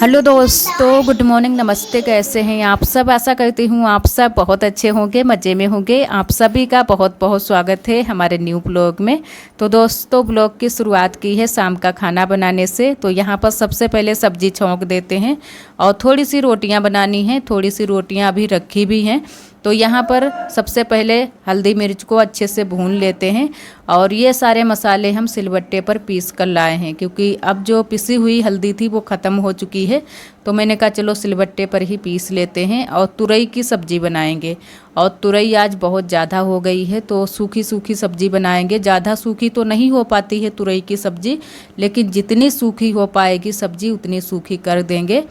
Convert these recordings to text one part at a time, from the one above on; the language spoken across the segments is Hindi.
हेलो दोस्तों, गुड मॉर्निंग, नमस्ते। कैसे हैं आप सब? आशा करती हूँ आप सब बहुत अच्छे होंगे, मज़े में होंगे। आप सभी का बहुत बहुत स्वागत है हमारे न्यू ब्लॉग में। तो दोस्तों, ब्लॉग की शुरुआत की है शाम का खाना बनाने से। तो यहाँ पर सबसे पहले सब्जी छौंक देते हैं और थोड़ी सी रोटियाँ बनानी हैं। थोड़ी सी रोटियाँ अभी रखी भी हैं। तो यहाँ पर सबसे पहले हल्दी मिर्च को अच्छे से भून लेते हैं और ये सारे मसाले हम सिलबट्टे पर पीस कर लाए हैं, क्योंकि अब जो पिसी हुई हल्दी थी वो ख़त्म हो चुकी है। तो मैंने कहा चलो सिलबट्टे पर ही पीस लेते हैं और तुरई की सब्ज़ी बनाएंगे। और तुरई आज बहुत ज़्यादा हो गई है तो सूखी सूखी सब्ज़ी बनाएंगे। ज़्यादा सूखी तो नहीं हो पाती है तुरई की सब्ज़ी, लेकिन जितनी सूखी हो पाएगी सब्ज़ी उतनी सूखी कर देंगे।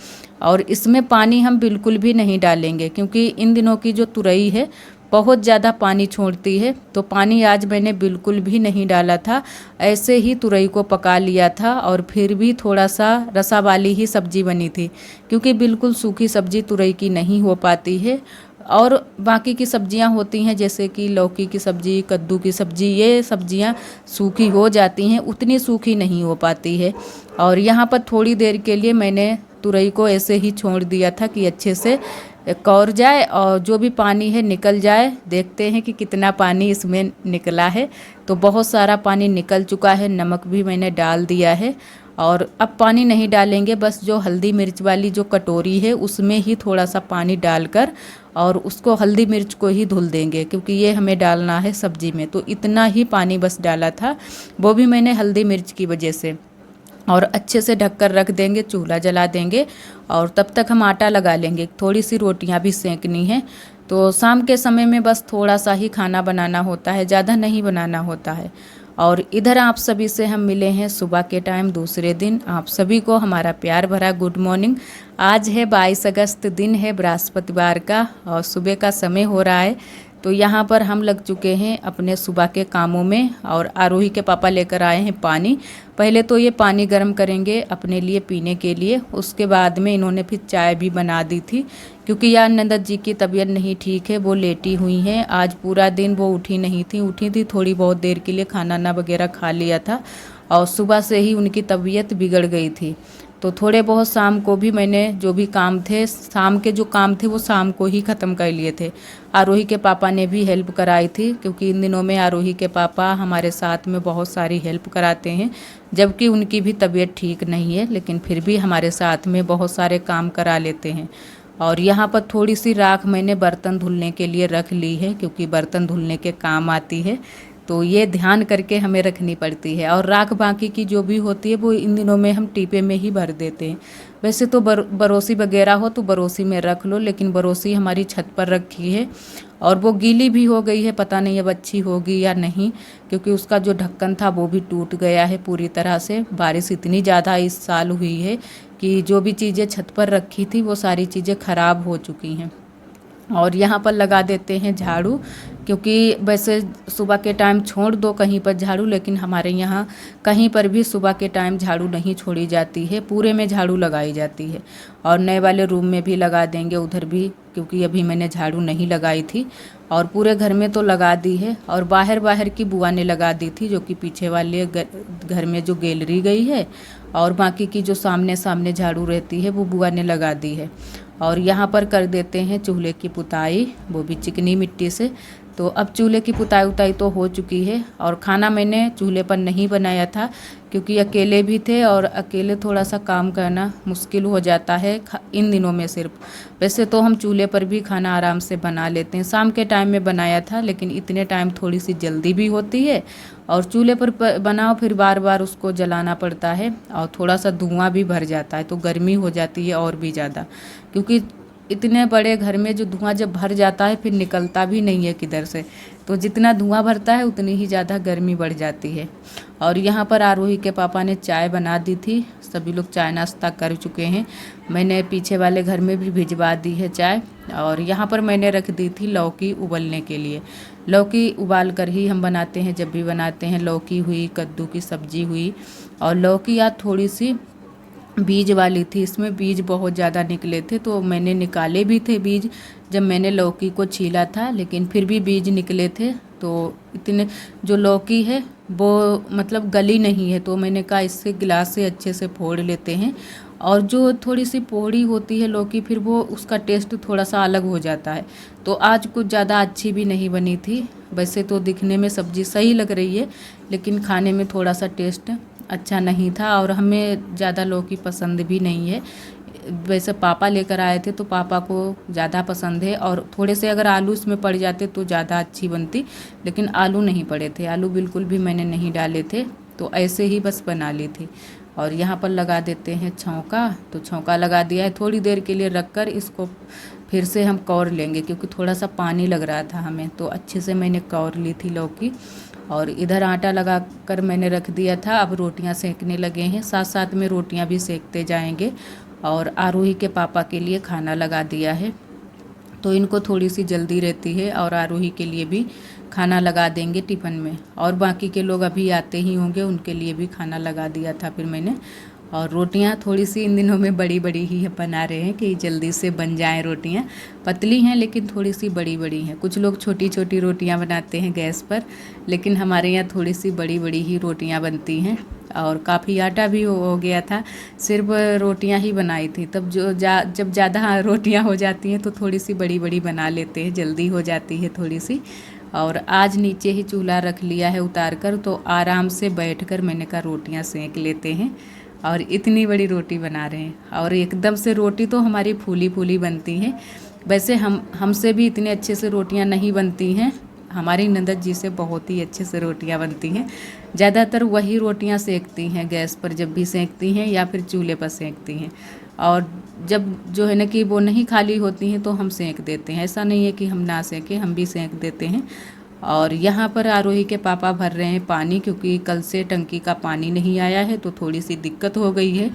और इसमें पानी हम बिल्कुल भी नहीं डालेंगे, क्योंकि इन दिनों की जो तुरई है बहुत ज़्यादा पानी छोड़ती है। तो पानी आज मैंने बिल्कुल भी नहीं डाला था, ऐसे ही तुरई को पका लिया था। और फिर भी थोड़ा सा रसा वाली ही सब्ज़ी बनी थी, क्योंकि बिल्कुल सूखी सब्ज़ी तुरई की नहीं हो पाती है। और बाकी की सब्जियां होती हैं, जैसे कि लौकी की सब्ज़ी, कद्दू की सब्ज़ी, ये सब्जियां सूखी हो जाती हैं, उतनी सूखी नहीं हो पाती है। और यहाँ पर थोड़ी देर के लिए मैंने तुरई को ऐसे ही छोड़ दिया था कि अच्छे से कौर जाए और जो भी पानी है निकल जाए। देखते हैं कि कितना पानी इसमें निकला है। तो बहुत सारा पानी निकल चुका है। नमक भी मैंने डाल दिया है और अब पानी नहीं डालेंगे, बस जो हल्दी मिर्च वाली जो कटोरी है उसमें ही थोड़ा सा पानी डालकर और उसको हल्दी मिर्च को ही धुल देंगे, क्योंकि ये हमें डालना है सब्जी में। तो इतना ही पानी बस डाला था, वो भी मैंने हल्दी मिर्च की वजह से। और अच्छे से ढककर रख देंगे, चूल्हा जला देंगे और तब तक हम आटा लगा लेंगे। थोड़ी सी रोटियां भी सेंकनी है। तो शाम के समय में बस थोड़ा सा ही खाना बनाना होता है, ज़्यादा नहीं बनाना होता है। और इधर आप सभी से हम मिले हैं सुबह के टाइम, दूसरे दिन। आप सभी को हमारा प्यार भरा गुड मॉर्निंग। आज है 22 अगस्त, दिन है बृहस्पतिवार का और सुबह का समय हो रहा है। तो यहाँ पर हम लग चुके हैं अपने सुबह के कामों में और आरोही के पापा लेकर आए हैं पानी। पहले तो ये पानी गर्म करेंगे अपने लिए पीने के लिए, उसके बाद में इन्होंने फिर चाय भी बना दी थी, क्योंकि यार नंदत जी की तबीयत नहीं ठीक है, वो लेटी हुई हैं। आज पूरा दिन वो उठी नहीं थी, उठी थी थोड़ी बहुत देर के लिए, खाना ना वगैरह खा लिया था और सुबह से ही उनकी तबीयत बिगड़ गई थी। तो थोड़े बहुत शाम को भी मैंने जो भी काम थे, शाम के जो काम थे वो शाम को ही ख़त्म कर लिए थे। आरोही के पापा ने भी हेल्प कराई थी, क्योंकि इन दिनों में आरोही के पापा हमारे साथ में बहुत सारी हेल्प कराते हैं, जबकि उनकी भी तबीयत ठीक नहीं है, लेकिन फिर भी हमारे साथ में बहुत सारे काम करा लेते हैं। और यहाँ पर थोड़ी सी राख मैंने बर्तन धुलने के लिए रख ली है, क्योंकि बर्तन धुलने के काम आती है। तो ये ध्यान करके हमें रखनी पड़ती है। और राख बाकी की जो भी होती है वो इन दिनों में हम टीपे में ही भर देते हैं। वैसे तो बरोसी वगैरह हो तो बरोसी में रख लो, लेकिन बरोसी हमारी छत पर रखी है और वो गीली भी हो गई है, पता नहीं अब अच्छी होगी या नहीं, क्योंकि उसका जो ढक्कन था वो भी टूट गया है पूरी तरह से। बारिश इतनी ज़्यादा इस साल हुई है कि जो भी चीज़ें छत पर रखी थी वो सारी चीज़ें ख़राब हो चुकी हैं। और यहाँ पर लगा देते हैं झाड़ू, क्योंकि वैसे सुबह के टाइम छोड़ दो कहीं पर झाड़ू, लेकिन हमारे यहाँ कहीं पर भी सुबह के टाइम झाड़ू नहीं छोड़ी जाती है, पूरे में झाड़ू लगाई जाती है। और नए वाले रूम में भी लगा देंगे, उधर भी, क्योंकि अभी मैंने झाड़ू नहीं लगाई थी। और पूरे घर में तो लगा दी है और बाहर बाहर की बुआ ने लगा दी थी, जो कि पीछे वाले घर में जो गैलरी गई है, और बाकी की जो सामने सामने झाड़ू रहती है वो बुआ ने लगा दी है। और यहाँ पर कर देते हैं चूल्हे की पुताई, वो भी चिकनी मिट्टी से। तो अब चूल्हे की पुताई उताई तो हो चुकी है। और खाना मैंने चूल्हे पर नहीं बनाया था, क्योंकि अकेले भी थे और अकेले थोड़ा सा काम करना मुश्किल हो जाता है इन दिनों में सिर्फ। वैसे तो हम चूल्हे पर भी खाना आराम से बना लेते हैं। शाम के टाइम में बनाया था, लेकिन इतने टाइम थोड़ी सी जल्दी भी होती है और चूल्हे पर बनाओ फिर बार बार उसको जलाना पड़ता है और थोड़ा सा धुआं भी भर जाता है, तो गर्मी हो जाती है और भी ज़्यादा। क्योंकि इतने बड़े घर में जो धुआं जब भर जाता है फिर निकलता भी नहीं है किधर से, तो जितना धुआं भरता है उतनी ही ज़्यादा गर्मी बढ़ जाती है। और यहाँ पर आरोही के पापा ने चाय बना दी थी, सभी लोग चाय नाश्ता कर चुके हैं। मैंने पीछे वाले घर में भी भिजवा दी है चाय। और यहाँ पर मैंने रख दी थी लौकी उबलने के लिए। लौकी उबाल कर ही हम बनाते हैं जब भी बनाते हैं। लौकी हुई, कद्दू की सब्जी हुई, और लौकी यार थोड़ी सी बीज वाली थी, इसमें बीज बहुत ज़्यादा निकले थे, तो मैंने निकाले भी थे बीज जब मैंने लौकी को छीला था, लेकिन फिर भी बीज निकले थे। तो इतने जो लौकी है वो मतलब गली नहीं है, तो मैंने कहा इससे गिलास से अच्छे से फोड़ लेते हैं। और जो थोड़ी सी पोड़ी होती है लौकी, फिर वो उसका टेस्ट थोड़ा सा अलग हो जाता है। तो आज कुछ ज़्यादा अच्छी भी नहीं बनी थी। वैसे तो दिखने में सब्ज़ी सही लग रही है, लेकिन खाने में थोड़ा सा टेस्ट अच्छा नहीं था, और हमें ज़्यादा लौकी पसंद भी नहीं है। वैसे पापा लेकर आए थे तो पापा को ज़्यादा पसंद है, और थोड़े से अगर आलू इसमें पड़ जाते तो ज़्यादा अच्छी बनती, लेकिन आलू नहीं पड़े थे, आलू बिल्कुल भी मैंने नहीं डाले थे, तो ऐसे ही बस बना ली थी। और यहाँ पर लगा देते हैं छौंका। तो छौंका लगा दिया है, थोड़ी देर के लिए रख कर इसको फिर से हम कौर लेंगे, क्योंकि थोड़ा सा पानी लग रहा था हमें, तो अच्छे से मैंने कौर ली थी लौकी। और इधर आटा लगा कर मैंने रख दिया था, अब रोटियां सेकने लगे हैं, साथ साथ में रोटियां भी सेकते जाएंगे। और आरोही के पापा के लिए खाना लगा दिया है, तो इनको थोड़ी सी जल्दी रहती है, और आरोही के लिए भी खाना लगा देंगे टिफ़िन में। और बाकी के लोग अभी आते ही होंगे, उनके लिए भी खाना लगा दिया था फिर मैंने। और रोटियां थोड़ी सी इन दिनों में बड़ी बड़ी ही बना रहे हैं कि जल्दी से बन जाएं रोटियां। पतली हैं लेकिन थोड़ी सी बड़ी बड़ी हैं। कुछ लोग छोटी छोटी रोटियां बनाते हैं गैस पर, लेकिन हमारे यहाँ थोड़ी सी बड़ी बड़ी ही रोटियां बनती हैं। और काफ़ी आटा भी हो गया था, सिर्फ रोटियां ही बनाई थी। तब जब ज़्यादा रोटियां हो जाती हैं तो थोड़ी सी बड़ी बड़ी बना लेते हैं, जल्दी हो जाती है थोड़ी सी। और आज नीचे ही चूल्हा रख लिया है उतार कर, तो आराम से बैठ कर मैंने कहा रोटियां सेंक लेते हैं। और इतनी बड़ी रोटी बना रहे हैं, और एकदम से रोटी तो हमारी फूली फूली बनती हैं। वैसे हमसे भी इतने अच्छे से रोटियां नहीं बनती हैं, हमारी नंदत जी से बहुत ही अच्छे से रोटियां बनती हैं। ज़्यादातर वही रोटियां सेकती हैं गैस पर, जब भी सेकती हैं या फिर चूल्हे पर सेकती हैं। और जब जो है ना कि वो नहीं खाली होती हैं तो हम सेंक देते हैं, ऐसा नहीं है कि हम ना सेकें, हम भी सेंक देते हैं। और यहाँ पर आरोही के पापा भर रहे हैं पानी, क्योंकि कल से टंकी का पानी नहीं आया है, तो थोड़ी सी दिक्कत हो गई है।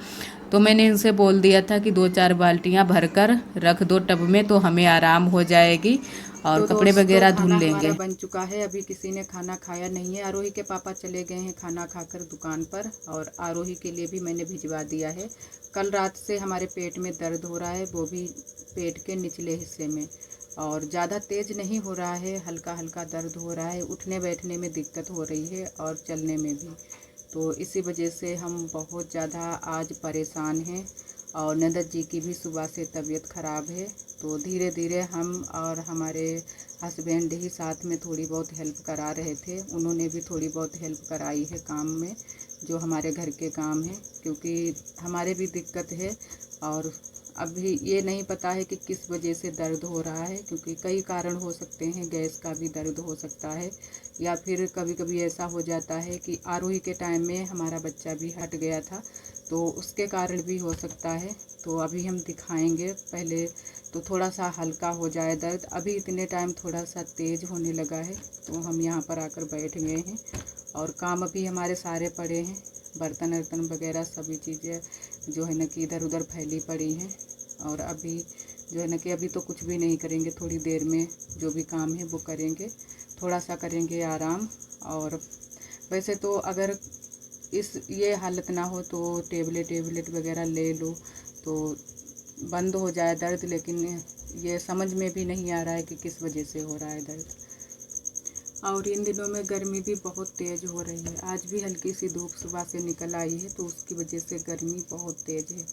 तो मैंने इनसे बोल दिया था कि 2-4 बाल्टियाँ भरकर रख दो टब में, तो हमें आराम हो जाएगी और तो कपड़े वगैरह धुल खाना लेंगे। हमारा बन चुका है, अभी किसी ने खाना खाया नहीं है। आरोही के पापा चले गए हैं खाना खाकर दुकान पर, और आरोही के लिए भी मैंने भिजवा दिया है। कल रात से हमारे पेट में दर्द हो रहा है, वो भी पेट के निचले हिस्से में, और ज़्यादा तेज़ नहीं हो रहा है, हल्का हल्का दर्द हो रहा है। उठने बैठने में दिक्कत हो रही है और चलने में भी। तो इसी वजह से हम बहुत ज़्यादा आज परेशान हैं, और नंदत जी की भी सुबह से तबीयत ख़राब है। तो धीरे धीरे हम और हमारे हस्बैंड ही साथ में थोड़ी बहुत हेल्प करा रहे थे, उन्होंने भी थोड़ी बहुत हेल्प कराई है काम में, जो हमारे घर के काम है, क्योंकि हमारे भी दिक्कत है। और अभी ये नहीं पता है कि किस वजह से दर्द हो रहा है, क्योंकि कई कारण हो सकते हैं, गैस का भी दर्द हो सकता है, या फिर कभी कभी ऐसा हो जाता है कि आरोही के टाइम में हमारा बच्चा भी हट गया था, तो उसके कारण भी हो सकता है। तो अभी हम दिखाएंगे, पहले तो थोड़ा सा हल्का हो जाए दर्द, अभी इतने टाइम थोड़ा सा तेज़ होने लगा है, तो हम यहाँ पर आकर बैठ गए हैं। और काम अभी हमारे सारे पड़े हैं, बर्तन वर्तन वगैरह सभी चीज़ें जो है ना कि इधर उधर फैली पड़ी हैं। और अभी जो है ना कि अभी तो कुछ भी नहीं करेंगे, थोड़ी देर में जो भी काम है वो करेंगे, थोड़ा सा करेंगे आराम। और वैसे तो अगर ये हालत ना हो तो टेबलेट वगैरह ले लो तो बंद हो जाए दर्द, लेकिन ये समझ में भी नहीं आ रहा है कि किस वजह से हो रहा है दर्द। और इन दिनों में गर्मी भी बहुत तेज़ हो रही है, आज भी हल्की सी धूप सुबह से निकल आई है, तो उसकी वजह से गर्मी बहुत तेज़ है।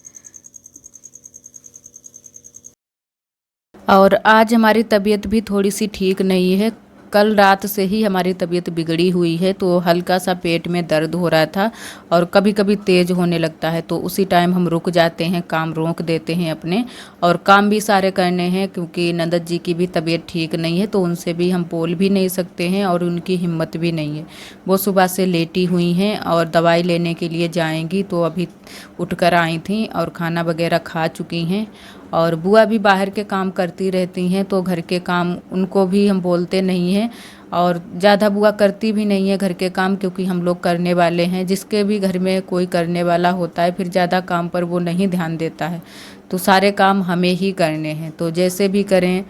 और आज हमारी तबीयत भी थोड़ी सी ठीक नहीं है, कल रात से ही हमारी तबीयत बिगड़ी हुई है, तो हल्का सा पेट में दर्द हो रहा था, और कभी कभी तेज़ होने लगता है, तो उसी टाइम हम रुक जाते हैं, काम रोक देते हैं अपने, और काम भी सारे करने हैं, क्योंकि नंदत जी की भी तबीयत ठीक नहीं है, तो उनसे भी हम बोल भी नहीं सकते हैं, और उनकी हिम्मत भी नहीं है। वो सुबह से लेटी हुई हैं और दवाई लेने के लिए जाएंगी, तो अभी उठकर आई थी और खाना वगैरह खा चुकी हैं। और बुआ भी बाहर के काम करती रहती हैं, तो घर के काम उनको भी हम बोलते नहीं हैं, और ज़्यादा बुआ करती भी नहीं है घर के काम, क्योंकि हम लोग करने वाले हैं। जिसके भी घर में कोई करने वाला होता है, फिर ज़्यादा काम पर वो नहीं ध्यान देता है, तो सारे काम हमें ही करने हैं। तो जैसे भी करें,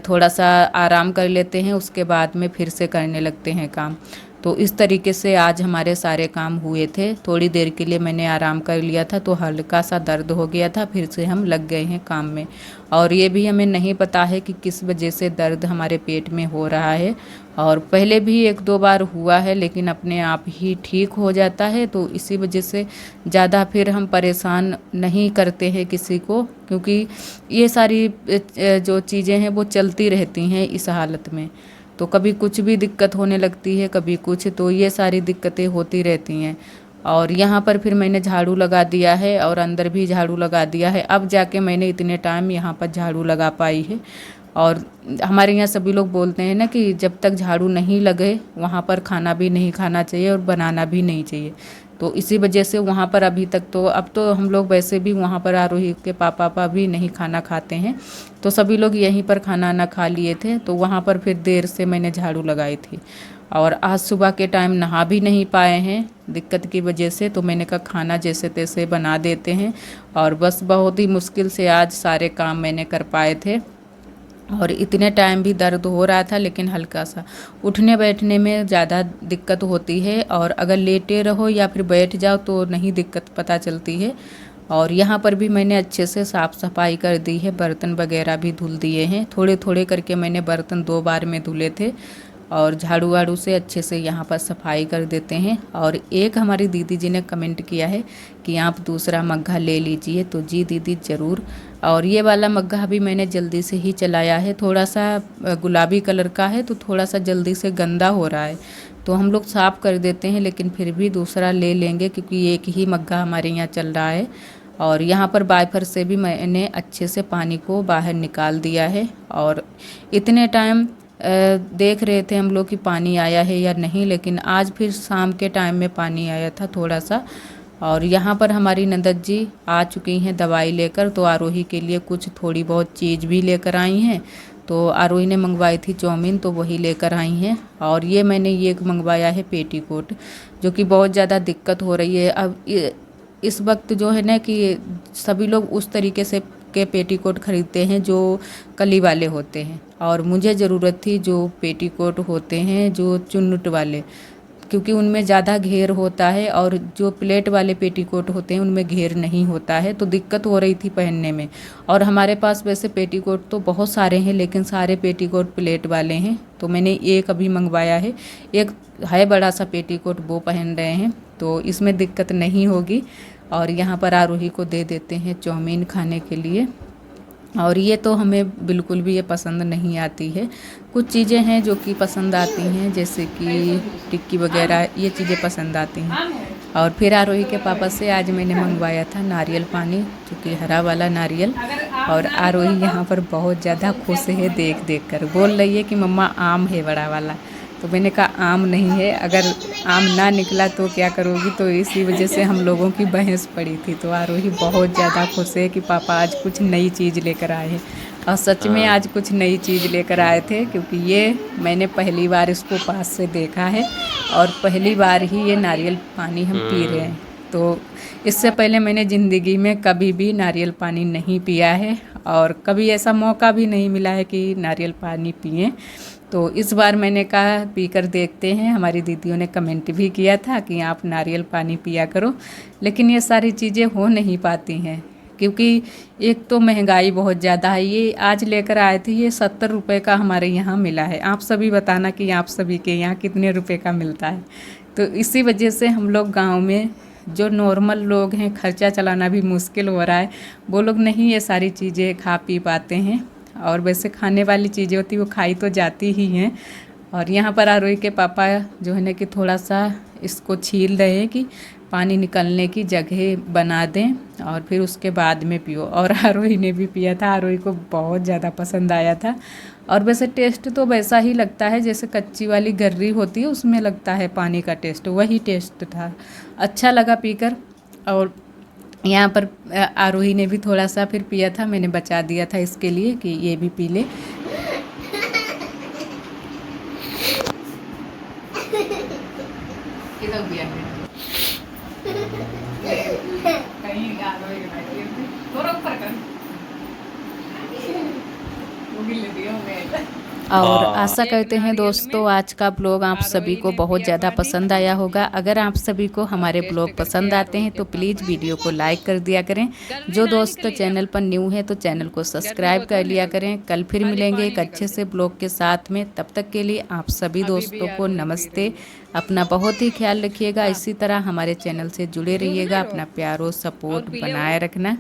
थोड़ा सा आराम कर लेते हैं, उसके बाद में फिर से करने लगते हैं काम। तो इस तरीके से आज हमारे सारे काम हुए थे। थोड़ी देर के लिए मैंने आराम कर लिया था तो हल्का सा दर्द हो गया था, फिर से हम लग गए हैं काम में। और ये भी हमें नहीं पता है कि किस वजह से दर्द हमारे पेट में हो रहा है, और पहले भी 1-2 बार हुआ है लेकिन अपने आप ही ठीक हो जाता है। तो इसी वजह से ज़्यादा फिर हम परेशान नहीं करते हैं किसी को, क्योंकि ये सारी जो चीज़ें हैं वो चलती रहती हैं इस हालत में। तो कभी कुछ भी दिक्कत होने लगती है, कभी कुछ, तो ये सारी दिक्कतें होती रहती हैं। और यहाँ पर फिर मैंने झाड़ू लगा दिया है और अंदर भी झाड़ू लगा दिया है। अब जाके मैंने इतने टाइम यहाँ पर झाड़ू लगा पाई है। और हमारे यहाँ सभी लोग बोलते हैं ना कि जब तक झाड़ू नहीं लगे वहाँ पर खाना भी नहीं खाना चाहिए और बनाना भी नहीं चाहिए। तो इसी वजह से वहाँ पर अभी तक तो, अब तो हम लोग वैसे भी वहाँ पर आरोही के पापा भी नहीं खाना खाते हैं, तो सभी लोग यहीं पर खाना ना खा लिए थे। तो वहाँ पर फिर देर से मैंने झाड़ू लगाई थी। और आज सुबह के टाइम नहा भी नहीं पाए हैं दिक्कत की वजह से, तो मैंने कहा खाना जैसे तैसे बना देते हैं। और बस बहुत ही मुश्किल से आज सारे काम मैंने कर पाए थे। और इतने टाइम भी दर्द हो रहा था, लेकिन हल्का सा उठने बैठने में ज़्यादा दिक्कत होती है, और अगर लेटे रहो या फिर बैठ जाओ तो नहीं दिक्कत पता चलती है। और यहाँ पर भी मैंने अच्छे से साफ़ सफाई कर दी है, बर्तन वगैरह भी धुल दिए हैं। थोड़े थोड़े करके मैंने बर्तन 2 बार में धुले थे, और झाड़ू वाड़ू से अच्छे से यहाँ पर सफाई कर देते हैं। और एक हमारी दीदी जी ने कमेंट किया है कि आप दूसरा मग्घा ले लीजिए, तो जी दीदी ज़रूर। और ये वाला मग्घा भी मैंने जल्दी से ही चलाया है, थोड़ा सा गुलाबी कलर का है तो थोड़ा सा जल्दी से गंदा हो रहा है, तो हम लोग साफ़ कर देते हैं, लेकिन फिर भी दूसरा ले लेंगे क्योंकि एक ही मग्घा हमारे यहाँ चल रहा है। और यहाँ पर वाइपर से भी मैंने अच्छे से पानी को बाहर निकाल दिया है। और इतने टाइम देख रहे थे हम लोग कि पानी आया है या नहीं, लेकिन आज फिर शाम के टाइम में पानी आया था थोड़ा सा। और यहाँ पर हमारी नंदत जी आ चुकी हैं दवाई लेकर, तो आरोही के लिए कुछ थोड़ी बहुत चीज़ भी लेकर आई हैं। तो आरोही ने मंगवाई थी चाउमीन, तो वही लेकर आई हैं। और ये मैंने ये मंगवाया है पेटीकोट, जो कि बहुत ज़्यादा दिक्कत हो रही है अब इस वक्त जो है ना कि सभी लोग उस तरीके से के पेटीकोट ख़रीदते हैं जो कली वाले होते हैं, और मुझे ज़रूरत थी जो पेटीकोट होते हैं जो चुन्नट वाले, क्योंकि उनमें ज़्यादा घेर होता है, और जो प्लेट वाले पेटीकोट होते हैं उनमें घेर नहीं होता है, तो दिक्कत हो रही थी पहनने में। और हमारे पास वैसे पेटीकोट तो बहुत सारे हैं, लेकिन सारे पेटीकोट प्लेट वाले हैं, तो मैंने एक अभी मंगवाया है। एक है बड़ा सा पेटीकोट, वो पहन रहे हैं, तो इसमें दिक्कत नहीं होगी। और यहाँ पर आरोही को दे देते हैं चाउमीन खाने के लिए। और ये तो हमें बिल्कुल भी ये पसंद नहीं आती है। कुछ चीज़ें हैं जो कि पसंद आती हैं, जैसे कि टिक्की वगैरह, ये चीज़ें पसंद आती हैं। और फिर आरोही के पापा से आज मैंने मंगवाया था नारियल पानी, जो कि हरा वाला नारियल। और आरोही यहाँ पर बहुत ज़्यादा खुश है देख देख कर, बोल रही है कि मम्मा आम है बड़ा वाला। तो मैंने कहा आम नहीं है, अगर आम ना निकला तो क्या करोगी, तो इसी वजह से हम लोगों की बहस पड़ी थी। तो आरोही बहुत ज़्यादा खुश है कि पापा आज कुछ नई चीज़ लेकर आए हैं। और सच में आज कुछ नई चीज़ लेकर आए थे, क्योंकि ये मैंने पहली बार इसको पास से देखा है, और पहली बार ही ये नारियल पानी हम पी रहे हैं। तो इससे पहले मैंने ज़िंदगी में कभी भी नारियल पानी नहीं पिया है, और कभी ऐसा मौका भी नहीं मिला है कि नारियल पानी पिएं। तो इस बार मैंने कहा पीकर देखते हैं। हमारी दीदियों ने कमेंट भी किया था कि आप नारियल पानी पिया करो, लेकिन ये सारी चीज़ें हो नहीं पाती हैं, क्योंकि एक तो महंगाई बहुत ज़्यादा है। ये आज लेकर आए थे, ये 70 रुपये का हमारे यहाँ मिला है। आप सभी बताना कि आप सभी के यहाँ कितने रुपए का मिलता है। तो इसी वजह से हम लोग गाँव में जो नॉर्मल लोग हैं, खर्चा चलाना भी मुश्किल हो रहा है, वो लोग नहीं ये सारी चीज़ें खा पी पाते हैं। और वैसे खाने वाली चीज़ें होती वो खाई तो जाती ही हैं। और यहाँ पर आरोही के पापा जो है ना कि थोड़ा सा इसको छील रहे हैं कि पानी निकलने की जगह बना दें, और फिर उसके बाद में पियो। और आरोही ने भी पिया था, आरोही को बहुत ज़्यादा पसंद आया था। और वैसे टेस्ट तो वैसा ही लगता है जैसे कच्ची वाली गर्री होती है, उसमें लगता है पानी का टेस्ट, वही टेस्ट था। अच्छा लगा पीकर। और यहाँ पर आरोही ने भी थोड़ा सा फिर पिया था, मैंने बचा दिया था इसके लिए कि ये भी पी ले। और आशा करते हैं दोस्तों आज का ब्लॉग आप सभी को बहुत ज़्यादा पसंद आया होगा। अगर आप सभी को हमारे ब्लॉग पसंद आते हैं तो प्लीज़ वीडियो को लाइक कर दिया करें। जो दोस्त चैनल पर न्यू है तो चैनल को सब्सक्राइब कर लिया करें। कल फिर मिलेंगे एक अच्छे से ब्लॉग के साथ में। तब तक के लिए आप सभी दोस्तों को नमस्ते। अपना बहुत ही ख्याल रखिएगा। इसी तरह हमारे चैनल से जुड़े रहिएगा। अपना प्यार और सपोर्ट बनाए रखना।